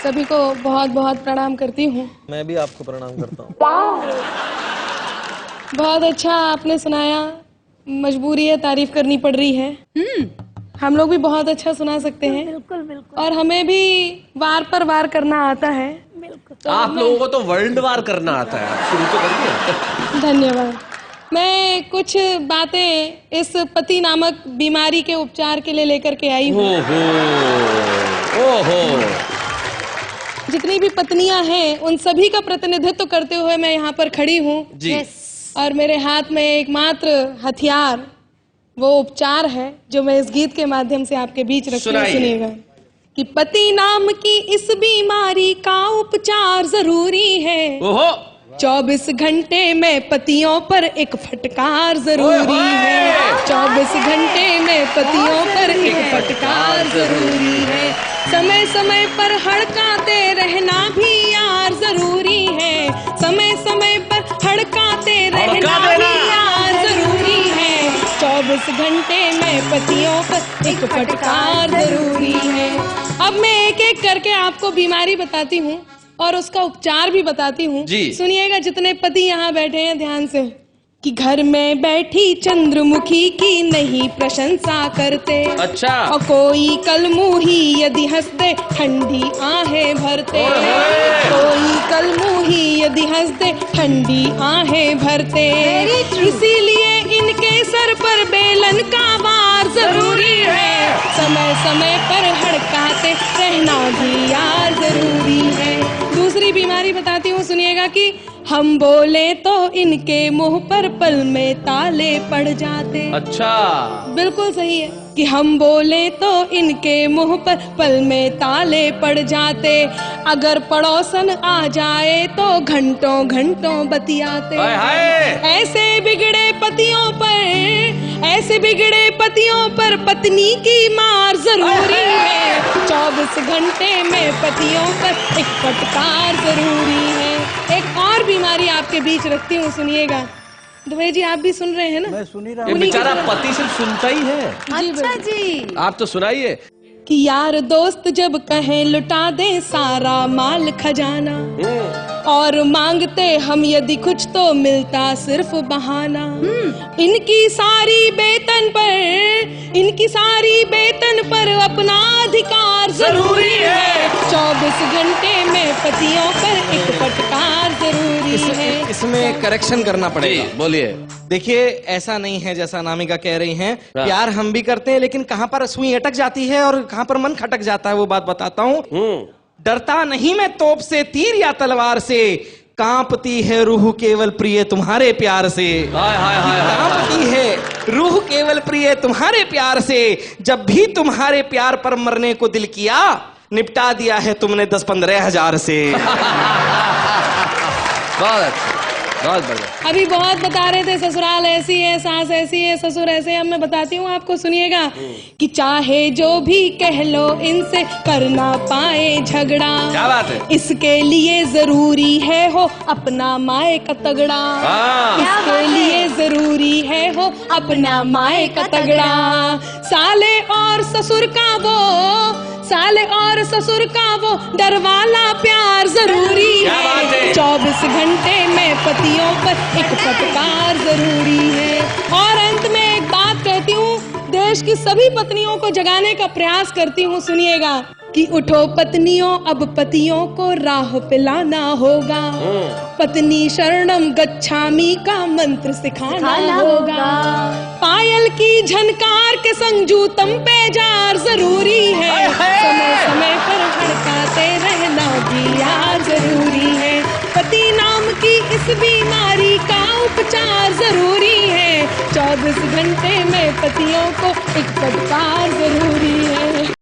सभी को बहुत बहुत प्रणाम करती हूँ। मैं भी आपको प्रणाम करता हूँ। बहुत अच्छा आपने सुनाया। मजबूरी है, तारीफ करनी पड़ रही है। हम लोग भी बहुत अच्छा सुना सकते हैं। बिल्कुल बिल्कुल। और हमें भी वार पर वार करना आता है। बिल्कुल। तो आप लोगों को तो वर्ल्ड वार करना आता है, आप शुरू तो करिए। धन्यवाद। मैं कुछ बातें इस पति नामक बीमारी के उपचार के लिए लेकर के आई हूँ। ओहो। जितनी भी पत्नियां हैं उन सभी का प्रतिनिधित्व करते हुए मैं यहाँ पर खड़ी हूँ। जी। और मेरे हाथ में एकमात्र हथियार वो उपचार है जो मैं इस गीत के माध्यम से आपके बीच रखती हूँ। सुनिएगा कि पति नाम की इस बीमारी का उपचार जरूरी है। ओहो। 24 घंटे में पतियों पर एक फटकार जरूरी है। 24 घंटे में पतियों पर एक फटकार जरूरी है। समय समय पर हड़काते रहना भी यार जरूरी है। समय समय पर हड़काते रहना भी यार जरूरी है। 24 घंटे में पतियों पर एक फटकार जरूरी है। अब मैं एक एक करके आपको बीमारी बताती हूँ और उसका उपचार भी बताती हूँ। सुनिएगा जितने पति यहाँ बैठे हैं ध्यान से, कि घर में बैठी चंद्रमुखी की नहीं प्रशंसा करते। अच्छा। और कोई कलमुही यदि हंस दे ठंडी आहें भरते। कोई कलमुही यदि हंस दे ठंडी आहें भरते। इसीलिए इनके सर पर बेलन का वार जरूरी है। समय समय पर हड़काते रहना भी यार जरूरी है। दूसरी बीमारी बताती हूँ, सुनिएगा कि हम बोले तो इनके मुंह पर पल में ताले पड़ जाते। अच्छा। बिल्कुल सही है कि हम बोले तो इनके मुंह पर पल में ताले पड़ जाते। अगर पड़ोसन आ जाए तो घंटों घंटों बतियाते। ऐसे बिगड़े पतियों पर पत्नी की मार जरूरी है। 24 घंटे में पतियों पर एक फटकार जरूरी है। एक और बीमारी आपके बीच रखती हूँ, सुनिएगा। दुबे जी आप भी सुन रहे हैं ना? मैं सुन ही रहा हूँ। ये बेचारा पति सिर्फ सुनता ही है। अच्छा जी। आप तो सुनाइए। कि यार दोस्त जब कहें लुटा दे सारा माल खजाना, और मांगते हम यदि कुछ तो मिलता सिर्फ बहाना। इनकी सारी बेतन पर अपना अधिकार जरूरी है। 24 घंटे में पतियों पर एक फटकार जरूरी है। इसमें करेक्शन करना पड़ेगा। बोलिए। देखिए ऐसा नहीं है जैसा अनामिका कह रही हैं। प्यार हम भी करते हैं लेकिन कहाँ पर सुई अटक जाती है और कहाँ पर मन खटक जाता है वो बात बताता हूँ। डरता नहीं मैं तोप से, तीर या तलवार से, कांपती है रूह केवल प्रिय तुम्हारे प्यार से। कांपती है रूह केवल प्रिय तुम्हारे प्यार से। जब भी तुम्हारे प्यार पर मरने को दिल किया, निपटा दिया है तुमने 10-15 हजार से। बहुत अच्छा, बहुत बढ़िया। अभी बहुत बता रहे थे ससुराल ऐसी है, सास ऐसी है, ससुर ऐसे। अब मैं बताती हूँ आपको, सुनिएगा कि चाहे जो भी कह लो इनसे कर ना पाए झगड़ा। क्या बात है? इसके लिए जरूरी है हो अपना माए का तगड़ा। इसके लिए जरूरी है हो अपना माए का तगड़ा। साले और ससुर का वो डर वाला प्यार जरूरी है। 24 घंटे में पतियों पर एक फटकार जरूरी है। और अंत में एक बात कहती हूँ, देश की सभी पत्नियों को जगाने का प्रयास करती हूँ, सुनिएगा कि उठो पत्नियों अब पतियों को राह पे लाना होगा। पत्नी शरणम गच्छामि का मंत्र सिखाना होगा। पायल की झनकार के संग जूतम पे जार जरूरी है। समय समय पर हड़काते रहना भी यार जरूरी है। पति नाम की इस बीमारी का उपचार जरूरी है। 24 घंटे में पतियों को एक फटकार जरूरी है।